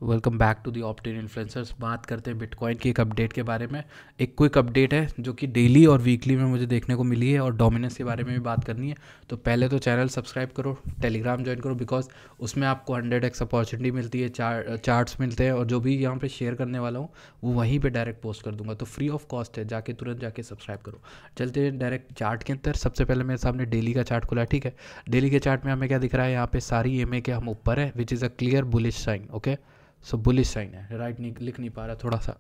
Welcome back to the ऑप्टेन influencers. बात करते हैं बिटकॉइन की एक अपडेट के बारे में। एक क्विक अपडेट है जो कि डेली और वीकली में मुझे देखने को मिली है, और डोमिनेंस के बारे में भी बात करनी है। तो पहले तो चैनल सब्सक्राइब करो, टेलीग्राम ज्वाइन करो, बिकॉज उसमें आपको 100x अपॉर्चुनिटी मिलती है, चार्ट्स मिलते हैं, और जो भी यहाँ पे शेयर करने वाला हूँ वो वहीं पे डायरेक्ट पोस्ट कर दूंगा। तो फ्री ऑफ कॉस्ट है, जाके तुरंत जाके सब्सक्राइब करो। चलते हैं डायरेक्ट चार्ट के अंदर। सबसे पहले मेरे सामने डेली का चार्ट खुला है, ठीक है। डेली के चार्ट में हमें क्या दिख रहा है, यहाँ पे सारी एमए के हम ऊपर है, which is a clear bullish sign. Okay, so bullish sign है, राइट नहीं लिख नहीं पा रहा, थोड़ा सा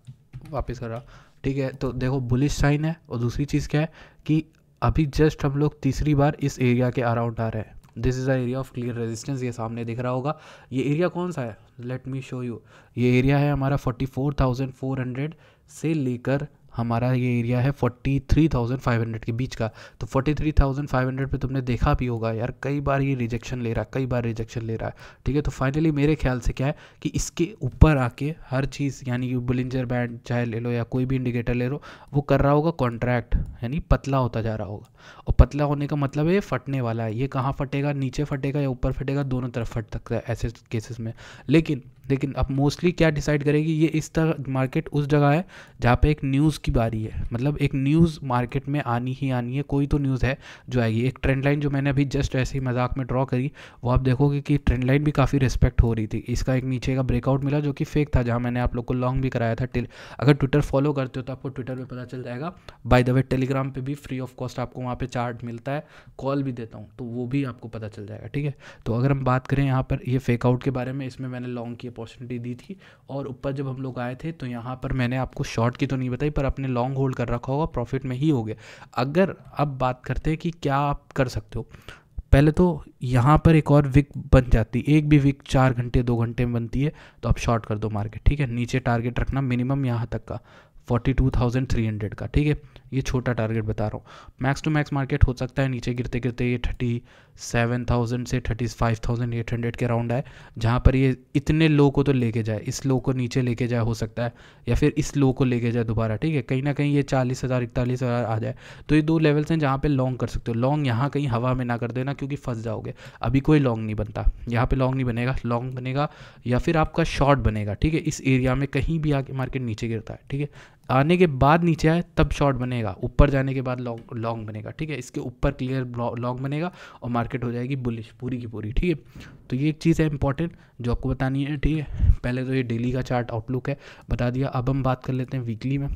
वापस कर रहा, ठीक है। तो देखो बुलिश साइन है, और दूसरी चीज़ क्या है कि अभी जस्ट हम लोग तीसरी बार इस एरिया के अराउंड आ रहे हैं। This is a area of clear resistance, ये सामने दिख रहा होगा। ये एरिया कौन सा है, लेट मी शो यू। ये एरिया है हमारा 44,400 से लेकर हमारा ये एरिया है 43,500 के बीच का। तो 43,500 पे तुमने देखा भी होगा यार, कई बार ये रिजेक्शन ले रहा है, कई बार रिजेक्शन ले रहा है, ठीक है। तो फाइनली मेरे ख्याल से क्या है कि इसके ऊपर आके हर चीज़, यानी कि बुलिंजर बैंड चाहे ले लो या कोई भी इंडिकेटर ले लो, वो कर रहा होगा कॉन्ट्रैक्ट, यानी पतला होता जा रहा होगा। और पतला होने का मतलब है ये फटने वाला है। ये कहाँ फटेगा, नीचे फटेगा या ऊपर फटेगा, दोनों तरफ फट सकता है ऐसे केसेस में। लेकिन अब मोस्टली क्या डिसाइड करेगी, ये इस तरह मार्केट उस जगह है जहाँ पे एक न्यूज़ की बारी है। मतलब एक न्यूज़ मार्केट में आनी ही आनी है, कोई तो न्यूज़ है जो आएगी। एक ट्रेंड लाइन जो मैंने अभी जस्ट ऐसे ही मजाक में ड्रॉ करी, वो आप देखोगे कि ट्रेंड लाइन भी काफ़ी रिस्पेक्ट हो रही थी। इसका एक नीचे का ब्रेकआउट मिला जो कि फेक था, जहाँ मैंने आप लोग को लॉन्ग भी कराया था। अगर ट्विटर फॉलो करते हो तो आपको ट्विटर पे पता चल जाएगा। बाय द वे टेलीग्राम पे भी फ्री ऑफ कॉस्ट आपको वहाँ पे चार्ट मिलता है, कॉल भी देता हूँ, तो वो भी आपको पता चल जाएगा, ठीक है। तो अगर हम बात करें यहाँ पर ये फेक आउट के बारे में, इसमें मैंने लॉन्ग की अपॉर्चुनिटी दी थी, और ऊपर जब हम लोग आए थे तो यहाँ पर मैंने आपको शॉर्ट की तो नहीं बताई, पर अपने लॉन्ग होल्ड कर रखा होगा, प्रॉफिट में ही हो गया। अगर अब बात करते हैं कि क्या आप कर सकते हो, पहले तो यहाँ पर एक और विक बन जाती, एक भी विक 4 घंटे 2 घंटे में बनती है, तो आप शॉर्ट कर दो मार्केट, ठीक है। नीचे टारगेट रखना मिनिमम यहाँ तक का 42,300 का, ठीक है। ये छोटा टारगेट बता रहा हूँ। मैक्स टू मैक्स मार्केट हो सकता है नीचे गिरते गिरते ये 37,000 से 35,800 के राउंड आए, जहाँ पर ये इतने लो को तो लेके जाए, इस लो को नीचे लेके जाए हो सकता है, या फिर इस लो को लेके जाए दोबारा, ठीक है। कहीं ना कहीं ये 40,000 41,000 आ जाए। तो ये दो लेवल्स हैं जहाँ पे लॉन्ग कर सकते हो। लॉन्ग यहाँ कहीं हवा में ना कर देना, क्योंकि फंस जाओगे। अभी कोई लॉन्ग नहीं बनता यहाँ पे, लॉन्ग नहीं बनेगा, लॉन्ग बनेगा या फिर आपका शॉर्ट बनेगा, ठीक है। इस एरिया में कहीं भी आके मार्केट नीचे गिरता है, ठीक है, आने के बाद नीचे आए तब शॉर्ट बनेगा, ऊपर जाने के बाद लॉन्ग बनेगा, ठीक है। इसके ऊपर क्लियर लॉन्ग बनेगा और मार्केट हो जाएगी बुलिश पूरी की पूरी, ठीक है। तो ये एक चीज़ है इंपॉर्टेंट जो आपको बतानी है, ठीक है। पहले तो ये डेली का चार्ट आउटलुक है, बता दिया। अब हम बात कर लेते हैं वीकली में।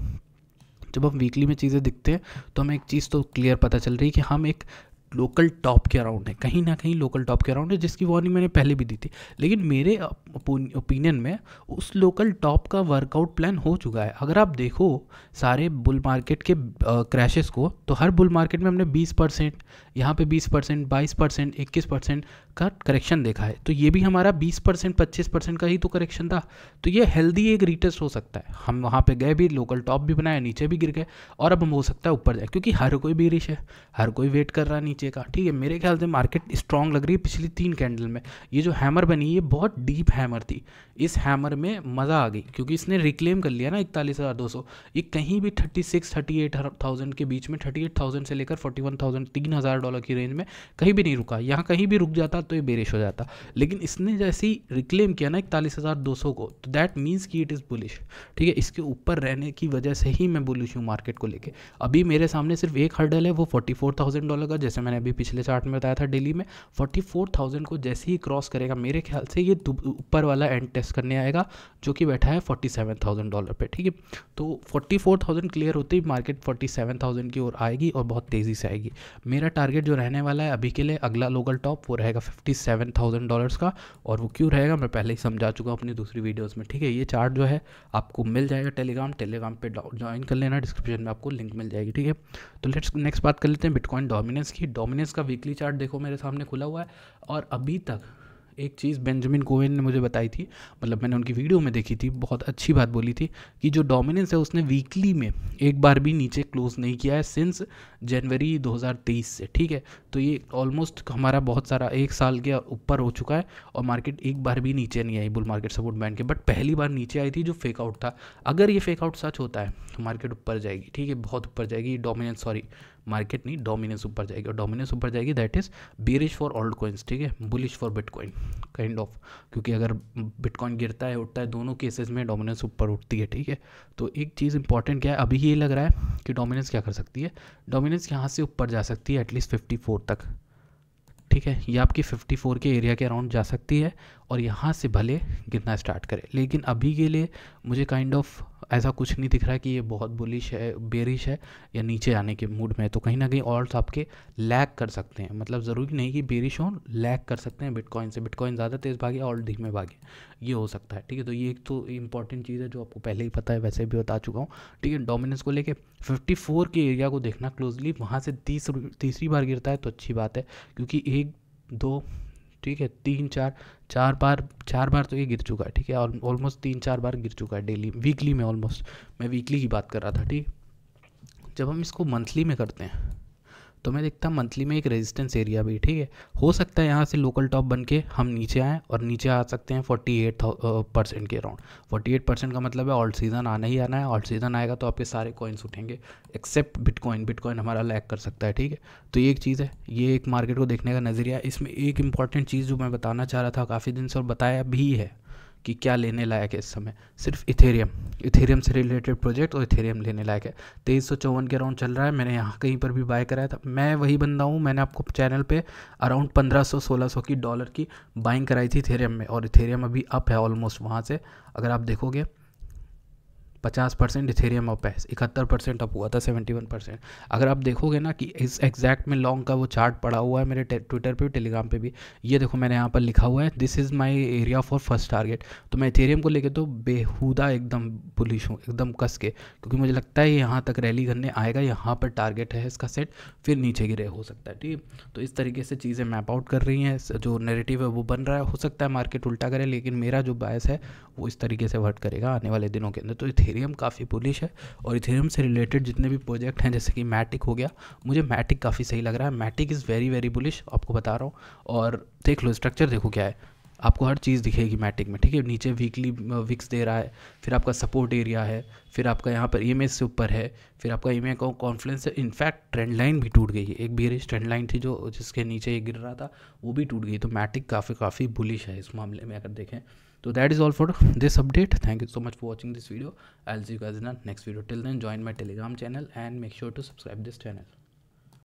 जब हम वीकली में चीज़ें दिखते हैं तो हमें एक चीज़ तो क्लियर पता चल रही है कि हम एक लोकल टॉप के अराउंड है, कहीं ना कहीं लोकल टॉप के अराउंड है, जिसकी वार्निंग मैंने पहले भी दी थी। लेकिन मेरे ओपिनियन में उस लोकल टॉप का वर्कआउट प्लान हो चुका है। अगर आप देखो सारे बुल मार्केट के क्रैशेस को, तो हर बुल मार्केट में हमने 20%, यहाँ पे 20%, 22%, 21% का करेक्शन देखा है। तो ये भी हमारा 20%, 25% का ही तो करेक्शन था। तो ये हेल्दी एक रीटेस्ट हो सकता है। हम वहाँ पे गए भी, लोकल टॉप भी बनाया, नीचे भी गिर गए, और अब हम हो सकता है ऊपर जाए, क्योंकि हर कोई बेरिश है, हर कोई वेट कर रहा है नीचे का, ठीक है। मेरे ख्याल से मार्केट स्ट्रांग लग रही है पिछली 3 कैंडल में। ये जो हैमर बनी, ये बहुत डीप हैमर थी। इस हैमर में मज़ा आ गई, क्योंकि इसने रिक्लेम कर लिया ना 41,200। ये कहीं भी 38,000 के बीच में, 38,000 से लेकर 41,000, $3,000 की रेंज में कहीं भी नहीं रुका। यहाँ कहीं भी रुक जाता तो ये बेरिश हो जाता। लेकिन इसने जैसे ही रिक्लेम किया ना 41,200 को, तो दैट मीन्स कि इट इज़ बुलिश, ठीक है। इसके ऊपर रहने की वजह से ही मैं बुलिश हूँ मार्केट को लेके। अभी मेरे सामने सिर्फ एक हर्डल है, वो $44,000 का, जैसे मैंने अभी पिछले चार्ट में बताया था डेली में। 44,000 को जैसे ही क्रॉस करेगा, मेरे ख्याल से ये ऊपर वाला एंड टेस्ट करने आएगा, जो कि बैठा है $47,000 पे, ठीक है। तो 44,000 क्लियर होते ही मार्केट 47,000 की ओर आएगी, और बहुत तेज़ी से आएगी। मेरा टारगेट जो रहने वाला है अभी के लिए, अगला लोकल टॉप, वो रहेगा $57,000 का। और वो क्यों रहेगा मैं पहले ही समझा चुका हूँ अपनी दूसरी वीडियोस में, ठीक है। ये चार्ट जो है आपको मिल जाएगा टेलीग्राम पे ज्वाइन कर लेना, डिस्क्रिप्शन में आपको लिंक मिल जाएगी, ठीक है। तो लेट्स नेक्स्ट बात कर लेते हैं बिटकॉइन डोमिनेंस की। डोमिनेंस का वीकली चार्ट देखो मेरे सामने खुला हुआ है, और अभी तक एक चीज़ बेंजामिन कोहेन ने मुझे बताई थी, मतलब मैंने उनकी वीडियो में देखी थी, बहुत अच्छी बात बोली थी कि जो डोमिनेंस है उसने वीकली में एक बार भी नीचे क्लोज नहीं किया है सिंस जनवरी 2023 से, ठीक है। तो ये ऑलमोस्ट हमारा बहुत सारा 1 साल के ऊपर हो चुका है, और मार्केट एक बार भी नीचे नहीं आई बुल मार्केट सपोर्ट बैंड के। बट पहली बार नीचे आई थी जो फेक आउट था। अगर ये फेक आउट सच होता है तो मार्केट ऊपर जाएगी, ठीक है, बहुत ऊपर जाएगी। डोमिनेंस, सॉरी, मार्केट नहीं, डोमिनेंस ऊपर जाएगी, और डोमिनेंस ऊपर जाएगी that is bearish for alt coins, ठीक है, bullish for bitcoin kind of, क्योंकि अगर बिटकॉइन गिरता है उठता है दोनों केसेस में डोमिनेंस ऊपर उठती है, ठीक है। तो एक चीज़ इंपॉर्टेंट क्या है, अभी ये लग रहा है कि डोमिनेंस क्या कर सकती है, डोमिनेंस यहाँ से ऊपर जा सकती है एटलीस्ट 54 तक, ठीक है, ये आपकी 54 के एरिया के अराउंड जा सकती है और यहाँ से भले गिरना स्टार्ट करे, लेकिन अभी के लिए मुझे काइंड ऑफ ऐसा कुछ नहीं दिख रहा है कि ये बहुत बुलिश है, बेरिश है या नीचे आने के मूड में है। तो कहीं ना कहीं ऑल्ट्स आपके लैग कर सकते हैं, मतलब ज़रूरी नहीं कि बेरिश हो, लैग कर सकते हैं बिटकॉइन से, बिटकॉइन ज़्यादा तेज़ भागे ऑल्ट धीमे भागे, ये हो सकता है, ठीक है। तो ये एक तो इंपॉर्टेंट चीज़ है जो आपको पहले ही पता है, वैसे भी बता चुका हूँ, ठीक है। डोमिनेंस को लेके 54 के एरिया को देखना क्लोजली, वहाँ से तीसरी बार गिरता है तो अच्छी बात है, क्योंकि 1 2 ठीक है 3 4 चार बार तो ये गिर चुका है, ठीक है, और ऑलमोस्ट 3-4 बार गिर चुका है डेली, वीकली में ऑलमोस्ट, मैं वीकली की बात कर रहा था, ठीक। जब हम इसको मंथली में करते हैं तो मैं देखता हूँ मंथली में एक रेजिस्टेंस एरिया भी, ठीक है, हो सकता है यहाँ से लोकल टॉप बन के हम नीचे आएँ और नीचे आ सकते हैं 48% के अराउंड। 48% का मतलब है ऑल्ट सीज़न आना ही आना है, ऑल्ट सीज़न आएगा तो आपके सारे कॉइन्स उठेंगे एक्सेप्ट बिटकॉइन, बिटकॉइन हमारा लैग कर सकता है, ठीक है। तो ये एक चीज़ है, ये एक मार्केट को देखने का नज़रिया है। इसमें एक इंपॉर्टेंट चीज़ जो मैं बताना चाह रहा था काफ़ी दिन से और बताया भी है कि क्या लेने लायक है इस समय, सिर्फ इथेरियम से रिलेटेड प्रोजेक्ट और इथेरियम लेने लायक है। 2354 के अराउंड चल रहा है, मैंने यहाँ कहीं पर भी बाय कराया था, मैं वही बंदा हूँ, मैंने आपको चैनल पे अराउंड 1500-1600 की डॉलर की बाइंग कराई थी इथेरियम में, और इथेरियम अभी अप है ऑलमोस्ट वहाँ से, अगर आप देखोगे 50% इथेरियम अप है, 71% अप हुआ था, 71%। अगर आप देखोगे ना कि इस एग्जैक्ट में लॉन्ग का वो चार्ट पड़ा हुआ है मेरे ट्विटर पे, टेलीग्राम पे भी, ये देखो मैंने यहाँ पर लिखा हुआ है this is my area for first target. तो मैं इथेरियम को लेके तो बेहुदा एकदम बुलिश हूँ, एकदम कस के, क्योंकि मुझे लगता है यहाँ तक रैली करने आएगा, यहाँ पर टारगेट है इसका सेट, फिर नीचे गिरे हो सकता है, ठीक है। तो इस तरीके से चीज़ें मैप आउट कर रही हैं, जो नैरेटिव है वो बन रहा है, हो सकता है मार्केट उल्टा करे, लेकिन मेरा जो बायस है वो इस तरीके से वर्क करेगा आने वाले दिनों के अंदर। तो इथेरियम काफ़ी बुलिश है, और इथेरियम से रिलेटेड जितने भी प्रोजेक्ट हैं जैसे कि मैटिक हो गया, मुझे मैटिक काफ़ी सही लग रहा है, Matic is very very bullish, आपको बता रहा हूँ। और देख लो स्ट्रक्चर देखो क्या है, आपको हर चीज़ दिखेगी मैटिक में, ठीक है। नीचे वीकली विक्स दे रहा है, फिर आपका सपोर्ट एरिया है, फिर आपका यहाँ पर EMA से ऊपर है, फिर आपका EMA का कॉन्फ्लेंस है, इनफैक्ट ट्रेंड लाइन भी टूट गई है, एक बेरिश ट्रेंड लाइन थी जो जिसके नीचे ये गिर रहा था वो भी टूट गई। तो मैटिक काफ़ी बुलिश है इस मामले में अगर देखें तो। That is all for this update, thank you so much for watching this video, I will see you guys in next video, till then join my Telegram channel and make sure to subscribe this channel.